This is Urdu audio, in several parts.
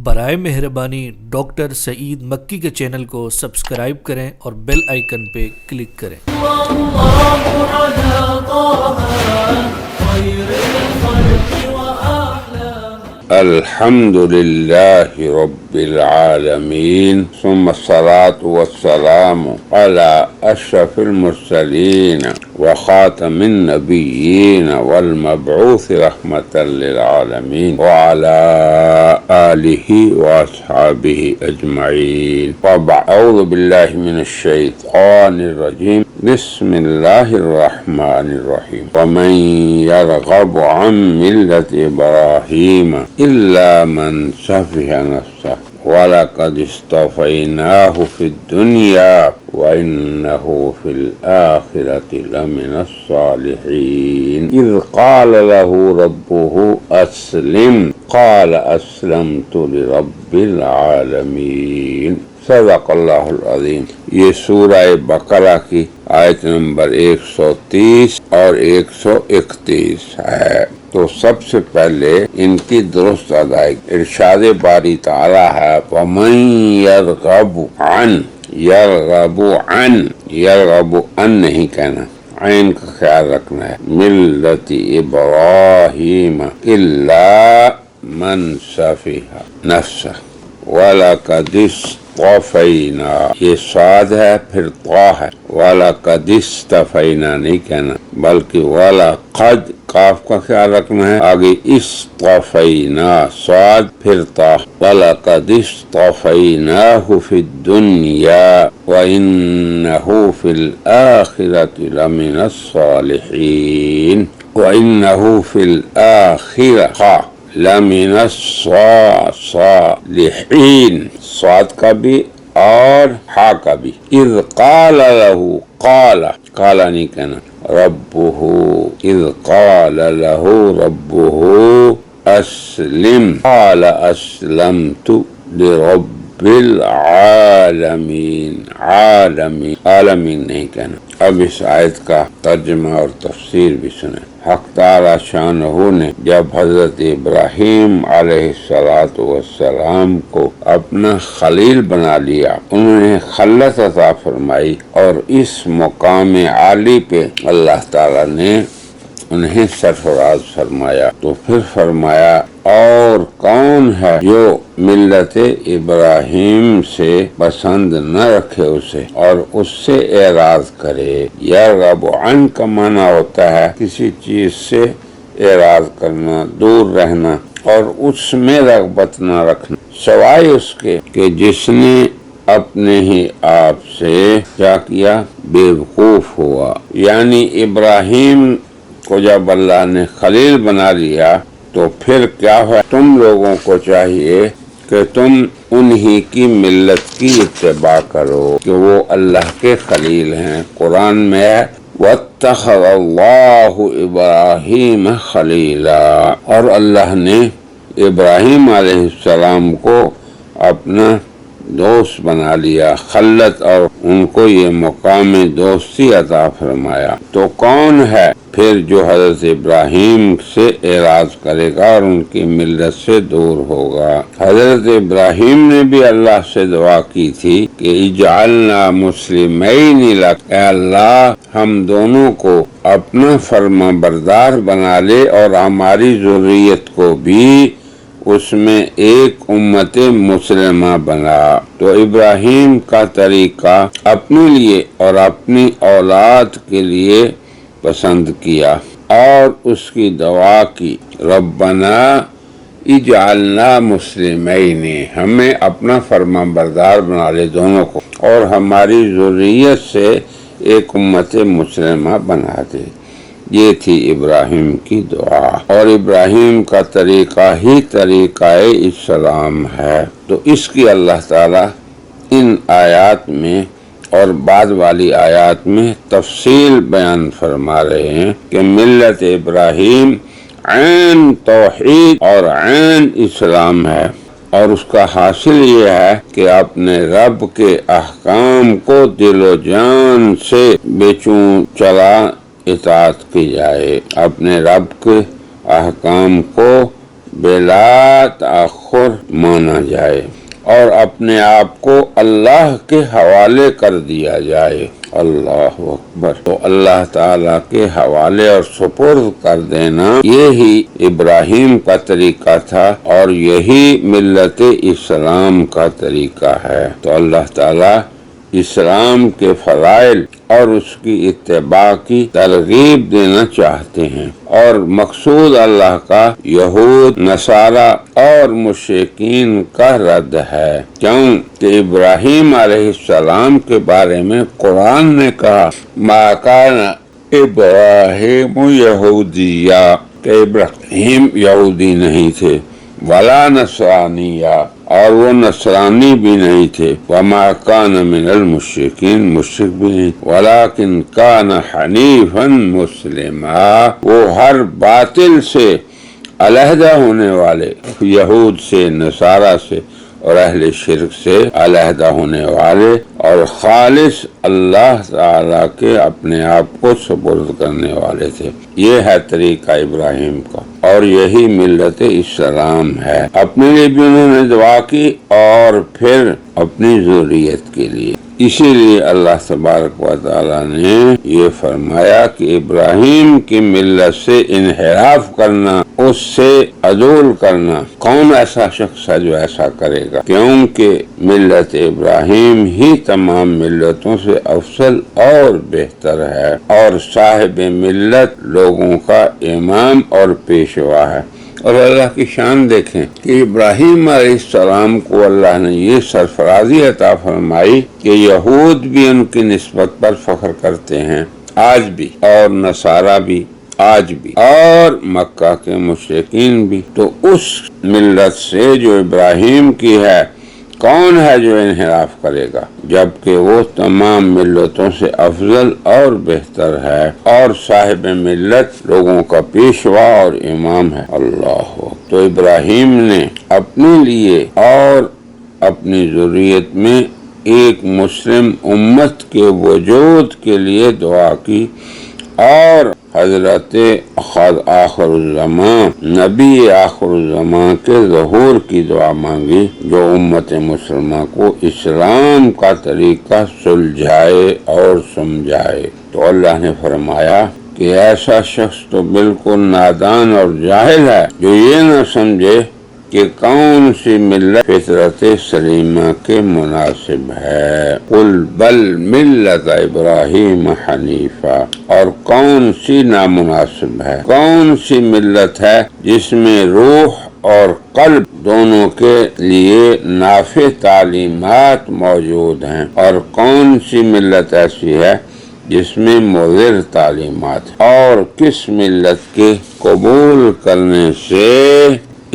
برائے مہربانی ڈاکٹر سعید مکی کے چینل کو سبسکرائب کریں اور بیل آئیکن پہ کلک کریں۔ الحمد لله رب العالمين ثم الصلاة والسلام على أشرف المرسلين وخاتم النبيين والمبعوث رحمة للعالمين وعلى آله وأصحابه أجمعين. أعوذ بالله من الشيطان الرجيم. بسم الله الرحمن الرحيم. ومن يرغب عن ملة إبراهيم إلا من سفه نفسه وَلَقَدِ اصْطَفَيْنَاهُ فِي الدُّنْيَا وَإِنَّهُ فِي الْآخِرَةِ لَمِنَ الصَّالِحِينَ إِذْ قَالَ لَهُ رَبُّهُ أَسْلِمْ قَالَ أَسْلَمْتُ لِرَبِّ الْعَالَمِينَ۔ صدق اللہ العظیم۔ یہ سورہ بقرہ کی آیت نمبر 130 اور 131 ہے۔ تو سب سے پہلے ان کی درست ادائیگی۔ ارشاد باری تعالی ہے وَمَن يَرْغَبُ عَن، یرغب عن نہیں کہنا، عین کا خیال رکھنا ہے، ملت ابراہیم الا من سفیہ نفسہ وَلَقَدِ اصْطَفَيْنَا، یہ صاد ہے پھر طا ہے، وَلَقَدِ اصْطَفَيْنَا نہیں کہنا بلکہ وَلَقَدْ قاف کا خیال رکھنا ہے، آگے اصطفینا صاد پھر طا، وَلَقَدِ اصْطَفَيْنَاهُ فِي الدُّنْيَا وَإِنَّهُ فِي الْآخِرَةِ لَمِنَ الصَّالِحِينَ، وَإِنَّهُ فِي الْآخِرَةِ لَمِنَ الصَّالِحِينَ، صاد کا بھی اور ہا کا بھی۔ اذ قال له، قال نہیں کہنا، ربه اذ قال له ربه اسلم قال اسلمت لرب العالمین، عالمین نہیں کہنا۔ اب اس آیت کا ترجمہ اور تفسیر بھی سنیں۔ حق تعالی شانہ نے جب حضرت ابراہیم علیہ السلام کو اپنا خلیل بنا لیا، انہوں نے خلت عطا فرمائی، اور اس مقام عالی پہ اللہ تعالی نے انہیں سرفراز فرمایا۔ تو پھر فرمایا اور کون ہے جو ملت ابراہیم سے پسند نہ رکھے اسے اور اس سے اعراض کرے۔ یرغب عن کا معنی ہوتا ہے کسی چیز سے اعراض کرنا، دور رہنا اور اس میں رغبت نہ رکھنا، سوائے اس کے کہ جس نے اپنے ہی آپ سے کیا کیا، بیوقوف ہوا۔ یعنی ابراہیم کو جب اللہ نے خلیل بنا لیا تو پھر کیا ہوا، تم لوگوں کو چاہیے کہ تم انہی کی ملت کی اتباع کرو کہ وہ اللہ کے خلیل ہیں۔ قرآن میں ہے وَاتَّخَذَ اللَّهُ إِبْرَاهِيمَ خَلِيلًا، اور اللہ نے ابراہیم علیہ السلام کو اپنا دوست بنا لیا، خلت اور ان کو یہ مقام دوستی عطا فرمایا۔ تو کون ہے پھر جو حضرت ابراہیم سے اعراض کرے گا اور ان کی ملت سے دور ہوگا؟ حضرت ابراہیم نے بھی اللہ سے دعا کی تھی کہ اجعلنا مسلمین لک، اے اللہ ہم دونوں کو اپنا فرما بردار بنا لے اور ہماری ذریت کو بھی اس میں ایک امت مسلمہ بنا۔ تو ابراہیم کا طریقہ اپنے لیے اور اپنی اولاد کے لیے پسند کیا اور اس کی دعا کی ربنا اجعلنا مسلمین، ہمیں اپنا فرما بردار بنا لے دونوں کو اور ہماری ذریت سے ایک امت مسلمہ بنا دے۔ یہ تھی ابراہیم کی دعا، اور ابراہیم کا طریقہ ہی طریقہ اسلام ہے۔ تو اس کی اللہ تعالی ان آیات میں اور بعد والی آیات میں تفصیل بیان فرما رہے ہیں کہ ملت ابراہیم عین توحید اور عین اسلام ہے، اور اس کا حاصل یہ ہے کہ اپنے رب کے احکام کو دل و جان سے بے چون چلا اطاعت کی جائے، اپنے رب کے احکام کو بلا تاخر مانا جائے اور اپنے آپ کو اللہ کے حوالے کر دیا جائے۔ اللہ اکبر۔ تو اللہ تعالیٰ کے حوالے اور سپرد کر دینا یہی ابراہیم کا طریقہ تھا اور یہی ملت اسلام کا طریقہ ہے۔ تو اللہ تعالیٰ اسلام کے فضائل اور اس کی اتباع کی ترغیب دینا چاہتے ہیں، اور مقصود اللہ کا یہود، نصارہ اور مشرکین کا رد ہے، کیوں کہ ابراہیم علیہ السلام کے بارے میں قرآن نے کہا ما کان ابراہیم یہودیہ، کہ ابراہیم یہودی نہیں تھے، ولا نصرانیہ، اور وہ نصرانی بھی نہیں تھے، وما کان من المشرکین، مشرک بھی نہیں، ولکن کان حنیفا مسلما، وہ ہر باطل سے علیحدہ ہونے والے، یہود سے، نصارہ سے اور اہل شرک سے علیحدہ ہونے والے، اور خالص اللہ تعالیٰ کے اپنے آپ کو سپرد کرنے والے تھے۔ یہ ہے طریقہ ابراہیم کا، اور یہی ملت اسلام ہے۔ اپنے لیے بھی انہوں نے دعا کی اور پھر اپنی ذریت کے لیے۔ اسی لیے اللہ تبارک و تعالیٰ نے یہ فرمایا کہ ابراہیم کی ملت سے انحراف کرنا، اس سے عدول کرنا، کون ایسا شخص ہے جو ایسا کرے گا؟ کیونکہ ملت ابراہیم ہی تمام ملتوں سے افضل اور بہتر ہے، اور صاحب ملت لوگوں کا امام اور پیشوا ہے۔ اور اللہ کی شان دیکھیں کہ ابراہیم علیہ السلام کو اللہ نے یہ سرفرازی عطا فرمائی کہ یہود بھی ان کی نسبت پر فخر کرتے ہیں آج بھی، اور نصارہ بھی آج بھی، اور مکہ کے مشرکین بھی۔ تو اس ملت سے جو ابراہیم کی ہے، کون ہے جو انحراف کرے گا؟ جبکہ وہ تمام ملتوں سے افضل اور بہتر ہے، اور صاحب ملت لوگوں کا پیشوا اور امام ہے۔ اللہ ہو۔ تو ابراہیم نے اپنے لیے اور اپنی ذریت میں ایک مسلم امت کے وجود کے لیے دعا کی، اور حضرت آخر الزمان، نبی آخر الزمان کے ظہور کی دعا مانگی، جو امت مسلمہ کو اسلام کا طریقہ سلجھائے اور سمجھائے۔ تو اللہ نے فرمایا کہ ایسا شخص تو بالکل نادان اور جاہل ہے جو یہ نہ سمجھے کہ کون سی ملت فطرت سلیمہ کے مناسب ہے، قل بل ملت ابراہیم حنیفہ، اور کون سی نامناسب ہے، کون سی ملت ہے جس میں روح اور قلب دونوں کے لیے نافع تعلیمات موجود ہیں، اور کون سی ملت ایسی ہے جس میں مضر تعلیمات، اور کس ملت کے قبول کرنے سے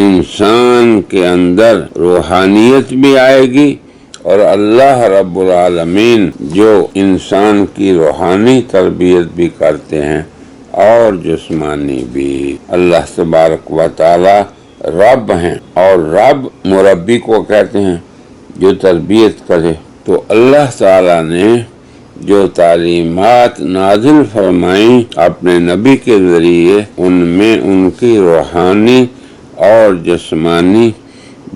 انسان کے اندر روحانیت بھی آئے گی، اور اللہ رب العالمین جو انسان کی روحانی تربیت بھی کرتے ہیں اور جسمانی بھی۔ اللہ تبارک و تعالی رب ہیں، اور رب مربی کو کہتے ہیں جو تربیت کرے۔ تو اللہ تعالی نے جو تعلیمات نازل فرمائیں اپنے نبی کے ذریعے، ان میں ان کی روحانی اور جسمانی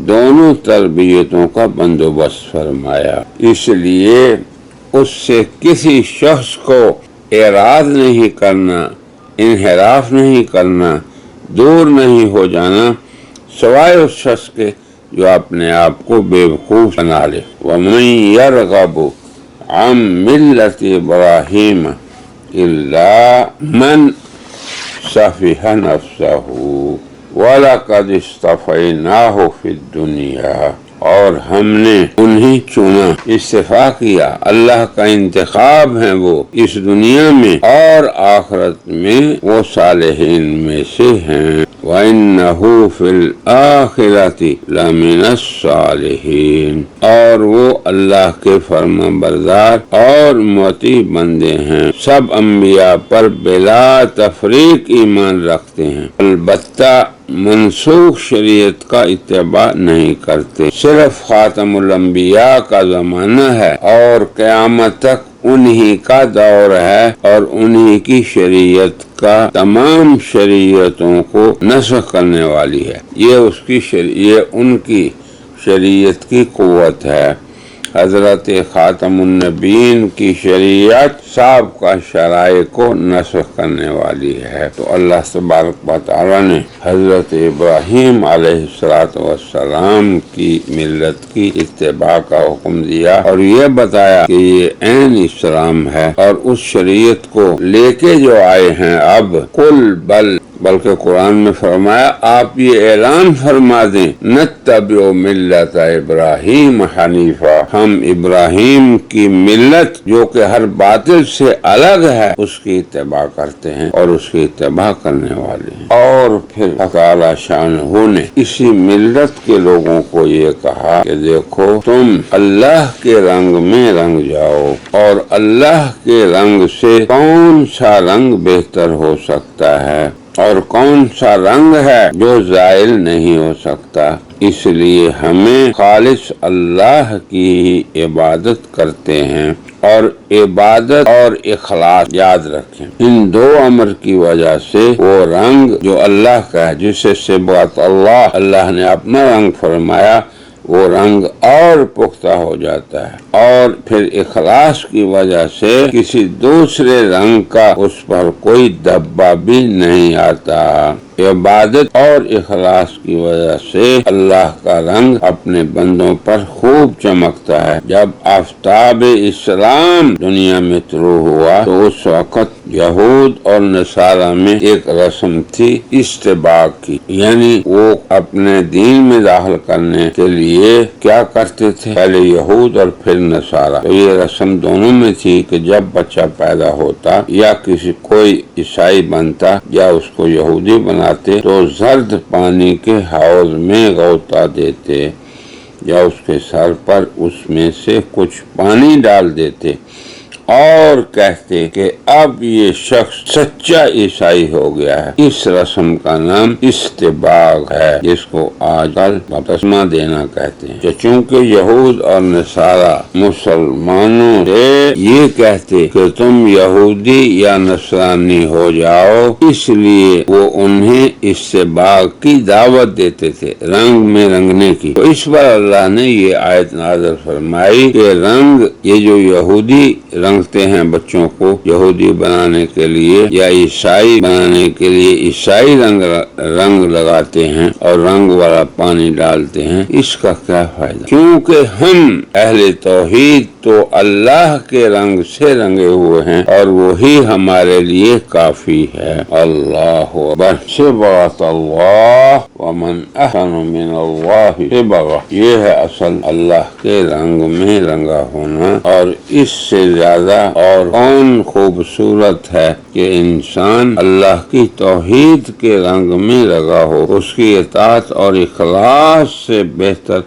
دونوں تربیتوں کا بندوبست فرمایا۔ اس لیے اس سے کسی شخص کو اعراض نہیں کرنا، انحراف نہیں کرنا، دور نہیں ہو جانا، سوائے اس شخص کے جو اپنے آپ کو بے وقوف بنا لے۔ وَمَن يَرْغَبُ عَن مِّلَّةِ إِبْرَاهِيمَ إِلَّا مَن سَفِهَ نَفْسَهُ وَلَقَدِ اصْطَفَيْنَاهُ فِي الدُّنْيَا، اور ہم نے انہیں چنا، استفا کیا، اللہ کا انتخاب ہیں وہ اس دنیا میں اور آخرت میں، وہ صالحین میں سے ہیں۔ وَإِنَّهُ فِي الْآخِرَةِ لَمِنَ الصَّالِحِينَ، اور وہ اللہ کے فرما بردار اور مطیع بندے ہیں۔ سب انبیاء پر بلا تفریق ایمان رکھتے ہیں، البتہ منسوخ شریعت کا اتباع نہیں کرتے۔ صرف خاتم الانبیاء کا زمانہ ہے، اور قیامت تک انہی کا دور ہے اور انہی کی شریعت کا تمام شریعتوں کو نسخ کرنے والی ہے۔ یہ ان کی شریعت کی قوت ہے۔ حضرت خاتم النبیین کی شریعت سابقہ شرائع کو نسخ کرنے والی ہے۔ تو اللہ تبارک و تعالی نے حضرت ابراہیم علیہ السلام کی ملت کی اتباع کا حکم دیا اور یہ بتایا کہ یہ عین اسلام ہے، اور اس شریعت کو لے کے جو آئے ہیں اب بلکہ قرآن میں فرمایا آپ یہ اعلان فرما دیں نتبع ملت ابراہیم حنیفہ، ہم ابراہیم کی ملت جو کہ ہر باطل سے الگ ہے اس کی اتباع کرتے ہیں اور اس کی اتباع کرنے والے ہیں۔ اور پھر تعالی شانہ نے اسی ملت کے لوگوں کو یہ کہا کہ دیکھو تم اللہ کے رنگ میں رنگ جاؤ، اور اللہ کے رنگ سے کون سا رنگ بہتر ہو سکتا ہے اور کون سا رنگ ہے جو زائل نہیں ہو سکتا۔ اس لیے ہمیں خالص اللہ کی ہی عبادت کرتے ہیں، اور عبادت اور اخلاص یاد رکھیں، ان دو امر کی وجہ سے وہ رنگ جو اللہ کا ہے، جسے صبغۃ اللہ نے اپنا رنگ فرمایا، وہ رنگ اور پختہ ہو جاتا ہے، اور پھر اخلاص کی وجہ سے کسی دوسرے رنگ کا اس پر کوئی دھبا بھی نہیں آتا۔ عبادت اور اخلاص کی وجہ سے اللہ کا رنگ اپنے بندوں پر خوب چمکتا ہے۔ جب آفتاب اسلام دنیا میں طلوع ہوا تو اس وقت یہود اور نصارہ میں ایک رسم تھی استباق کی، یعنی وہ اپنے دین میں داخل کرنے کے لیے کیا کرتے تھے، پہلے یہود اور پھر نصارہ۔ تو یہ رسم دونوں میں تھی کہ جب بچہ پیدا ہوتا یا کوئی عیسائی بنتا یا اس کو یہودی بناتے تو زرد پانی کے حوض میں غوطہ دیتے یا اس کے سر پر اس میں سے کچھ پانی ڈال دیتے اور کہتے کہ اب یہ شخص سچا عیسائی ہو گیا ہے۔ اس رسم کا نام استباق ہے، جس کو آج کل بپتسمہ دینا کہتے ہیں۔ چونکہ یہود اور نصارہ مسلمانوں سے یہ کہتے کہ تم یہودی یا نصرانی ہو جاؤ، اس لیے وہ انہیں استباق کی دعوت دیتے تھے، رنگ میں رنگنے کی۔ تو اس پر اللہ نے یہ آیت نازل فرمائی کہ رنگ، یہ جو یہودی رنگتے ہیں بچوں کو یہودی بنانے کے لیے یا عیسائی بنانے کے لیے عیسائی رنگ لگاتے ہیں اور رنگ والا پانی ڈالتے ہیں، اس کا کیا فائدہ؟ کیونکہ ہم اہل توحید تو اللہ کے رنگ سے رنگے ہوئے ہیں اور وہی ہمارے لیے کافی ہے۔ اللہ اکبر، صبغۃ اللہ ومن احسن من اللہ صبغہ، یہ ہے اصل اللہ کے رنگ میں رنگا ہونا، اور اس سے زیادہ اور کون خوبصورت ہے کہ انسان اللہ کی توحید کے رنگ میں رنگا ہو۔ اس کی اطاعت اور اخلاص سے بہتر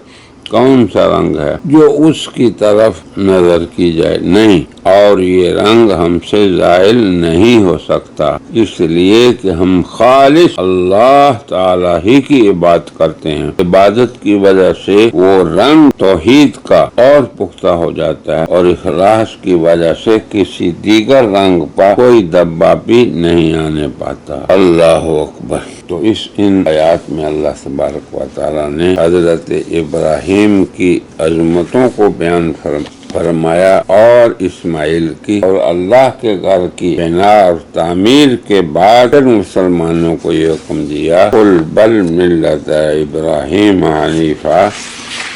کون سا رنگ ہے جو اس کی طرف نظر کی جائے؟ نہیں، اور یہ رنگ ہم سے زائل نہیں ہو سکتا، اس لیے کہ ہم خالص اللہ تعالی ہی کی عبادت کرتے ہیں۔ عبادت کی وجہ سے وہ رنگ توحید کا اور پختہ ہو جاتا ہے، اور اخلاص کی وجہ سے کسی دیگر رنگ پر کوئی دھبا بھی نہیں آنے پاتا۔ اللہ اکبر۔ تو ان آیات میں اللہ تبارک و تعالی نے حضرت ابراہیم کی عظمتوں کو بیان فرمایا اور اسماعیل کی اور اللہ کے گھر کی بنا اور تعمیر کے بعد مسلمانوں کو یہ حکم دیا قل بل ملت ابراہیم حنیفہ،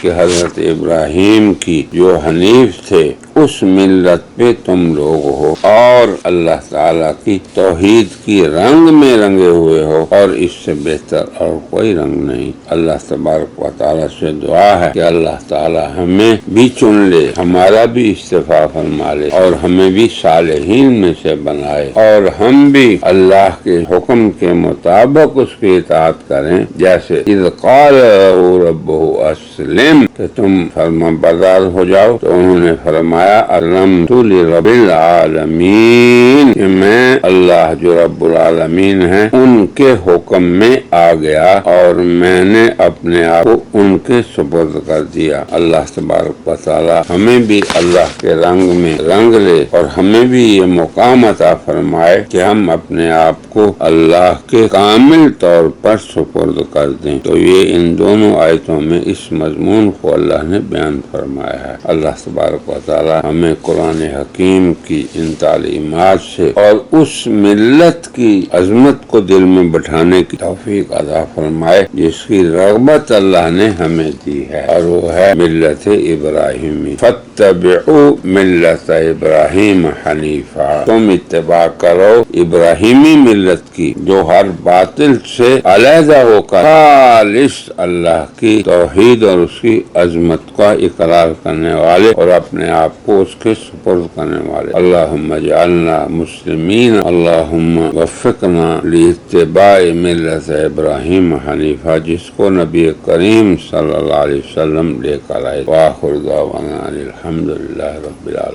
کہ حضرت ابراہیم کی جو حنیف تھے اس ملت پہ تم لوگ ہو اور اللہ تعالیٰ کی توحید کی رنگ میں رنگے ہوئے ہو، اور اس سے بہتر اور کوئی رنگ نہیں۔ اللہ تبارک و تعالیٰ سے دعا ہے کہ اللہ تعالیٰ ہمیں بھی چن لے، ہمارا بھی استعفا فرما لے اور ہمیں بھی صالحین میں سے بنائے، اور ہم بھی اللہ کے حکم کے مطابق اس کی اطاعت کریں، جیسے اذ قال ربہ اسلم علم کہ تم فرما بردار ہو جاؤ، تو انہوں نے فرمایا اسلمت لرب العالمین، کہ میں اللہ جو رب العالمین ہیں ان کے حکم میں آ گیا اور میں نے اپنے آپ کو ان کے سپرد کر دیا۔ اللہ تبارک و تعالی ہمیں بھی اللہ کے رنگ میں رنگ لے اور ہمیں بھی یہ مقام عطا فرمائے کہ ہم اپنے آپ کو اللہ کے کامل طور پر سپرد کر دیں۔ تو یہ ان دونوں آیتوں میں اس مضمون کو اللہ نے بیان فرمایا ہے۔ اللہ تبارک و تعالی ہمیں قرآن حکیم کی ان تعلیمات سے اور اس ملت کی عظمت کو دل میں بٹھانے کی توفیق عطا فرمائے جس کی رغبت اللہ نے ہمیں دی ہے، اور وہ ہے ملت ابراہیمی۔ فاتبعوا ملت ابراہیم حنیفا، تم اتباع کرو ابراہیمی ملت کی جو ہر باطل سے علیحدہ ہو کر خالص اللہ کی توحید اور اس کی عظمت کا اقرار کرنے والے اور اپنے آپ کو اس کے سپرد کرنے والے۔ اللہم اجعلنا مسلمین، اللہم وفقنا لاتباع ملت ابراہیم حنیفہ، جس کو نبی کریم صلی اللہ علیہ وسلم لے کر آئے۔ وآخر دعوانا الحمدللہ رب العالمین۔